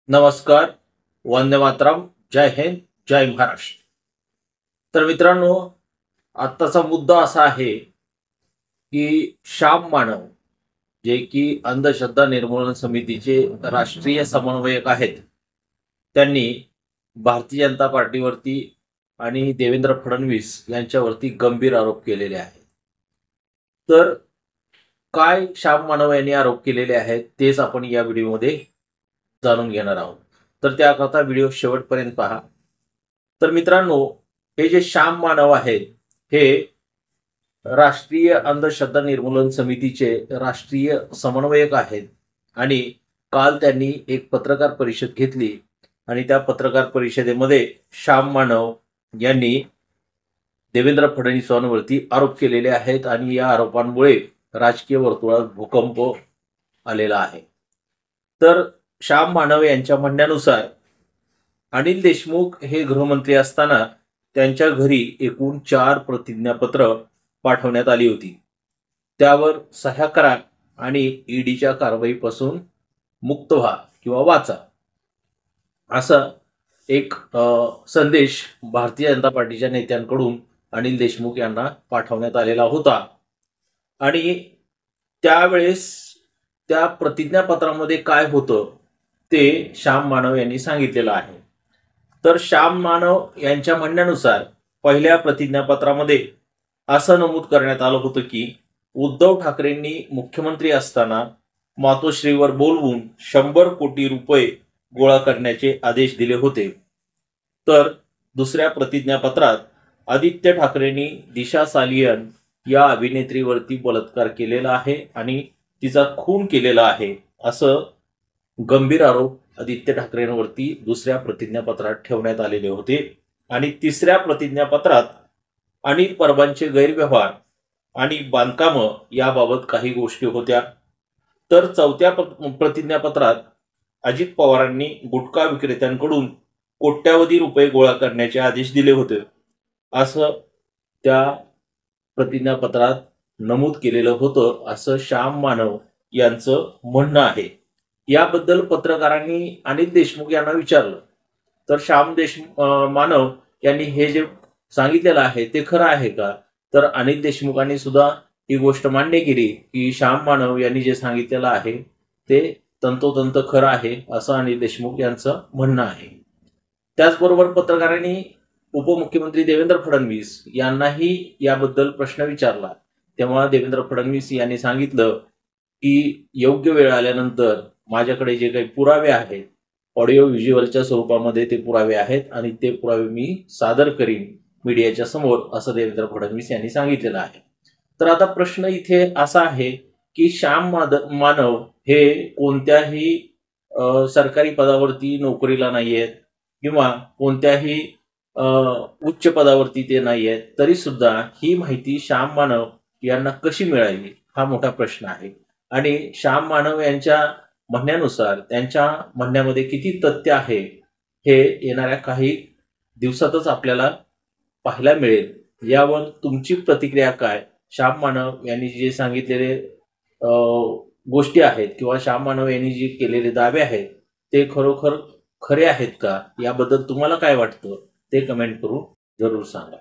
नमस्कार. वंदे मातरम. जय हिंद. जय महाराष्ट्र. तर मित्रांनो, आत्ताचा मुद्दा असा आहे की श्याम मानव जे की अंधश्रद्धा निर्मूलन समितीचे राष्ट्रीय समन्वयक आहेत, त्यांनी भारतीय जनता पार्टीवरती आणि देवेंद्र फडणवीस यांच्यावरती गंभीर आरोप केलेले आहेत. तर काय श्याम मानव यांनी आरोप केलेले आहेत तेच आपण या व्हिडिओमध्ये जाणून घेणार आहोत. तर त्याकरता व्हिडिओ शेवटपर्यंत पहा. तर मित्रांनो, हे जे श्याम मानव आहेत हे राष्ट्रीय अंधश्रद्धा निर्मूलन समितीचे राष्ट्रीय समन्वयक आहेत आणि काल त्यांनी एक पत्रकार परिषद घेतली आणि त्या पत्रकार परिषदेमध्ये श्याम मानव यांनी देवेंद्र फडणवीसांवरती आरोप केलेले आहेत आणि या आरोपांमुळे राजकीय वर्तुळात भूकंप आलेला आहे. तर श्याम मानव यांच्या म्हणण्यानुसार अनिल देशमुख हे गृहमंत्री असताना त्यांच्या घरी एकूण 4 प्रतिज्ञापत्र पाठवण्यात आली होती. त्यावर सह्या करा आणि ईडीच्या कारवाईपासून मुक्त व्हा किंवा वाचा, असा एक संदेश भारतीय जनता पार्टीच्या नेत्यांकडून अनिल देशमुख यांना पाठवण्यात आलेला होता. आणि त्यावेळेस त्या प्रतिज्ञापत्रामध्ये काय होतं ते श्याम मानव यांनी सांगितलेलं आहे. तर श्याम मानव यांच्या म्हणण्यानुसार पहिल्या प्रतिज्ञापत्रामध्ये असं नमूद करण्यात आलं होतं की उद्धव ठाकरेंनी मुख्यमंत्री असताना मातोश्रीवर बोलवून 100 कोटी रुपये गोळा करण्याचे आदेश दिले होते. तर दुसऱ्या प्रतिज्ञापत्रात आदित्य ठाकरेंनी दिशा सालियन या अभिनेत्रीवरती बलात्कार केलेला आहे आणि तिचा खून केलेला आहे, असं गंभीर आरोप आदित्य ठाकरेंवरती दुसऱ्या प्रतिज्ञापत्रात ठेवण्यात आलेले होते. आणि तिसऱ्या प्रतिज्ञापत्रात अनिल परबांचे गैरव्यवहार आणि बांधकामं याबाबत काही गोष्टी होत्या. तर चौथ्या प्रतिज्ञापत्रात अजित पवारांनी गुटखा विक्रेत्यांकडून कोट्यावधी रुपये गोळा करण्याचे आदेश दिले होते, असं त्या प्रतिज्ञापत्रात नमूद केलेलं होतं, असं श्याम मानव यांचं म्हणणं आहे. याबद्दल पत्रकारांनी अनिल देशमुख यांना विचारलं. तर मानव यांनी हे जे सांगितलेलं आहे ते खरं आहे का? तर अनिल देशमुखांनी सुद्धा ही गोष्ट मान्य केली की श्याम मानव यांनी जे सांगितलेलं आहे ते तंतोतंत खरं आहे, असं अनिल देशमुख यांचं म्हणणं आहे. त्याचबरोबर पत्रकारांनी उपमुख्यमंत्री देवेंद्र फडणवीस यांनाही याबद्दल प्रश्न विचारला. तेव्हा देवेंद्र फडणवीस यांनी सांगितलं की योग्य वेळ आल्यानंतर माझ्याकडे जे काही पुरावे आहेत, ऑडिओ व्हिज्युअलच्या स्वरूपामध्ये ते पुरावे आहेत आणि ते पुरावे मी सादर करीन मीडियाच्या समोर, असं देवेंद्र फडणवीस यांनी सांगितलेलं आहे. तर आता प्रश्न इथे असा आहे की श्याम मानव हे कोणत्याही सरकारी पदावरती नोकरीला नाही आहेत किंवा कोणत्याही उच्च पदावरती ते नाही आहेत, तरी सुद्धा ही माहिती श्याम मानव यांना कशी मिळाली हा मोठा प्रश्न आहे. आणि श्याम मानव यांच्या म्हणण्यानुसार त्यांच्या म्हणण्यामध्ये किती तथ्य आहे हे येणाऱ्या काही दिवसातच आपल्याला पाहायला मिळेल. यावर तुमची प्रतिक्रिया काय? श्याम मानव यांनी जे सांगितलेले गोष्टी आहेत किंवा श्याम मानव यांनी जे केलेले दावे आहेत ते खरोखर खरे आहेत का? याबद्दल तुम्हाला काय वाटतं ते कमेंट करून जरूर सांगा.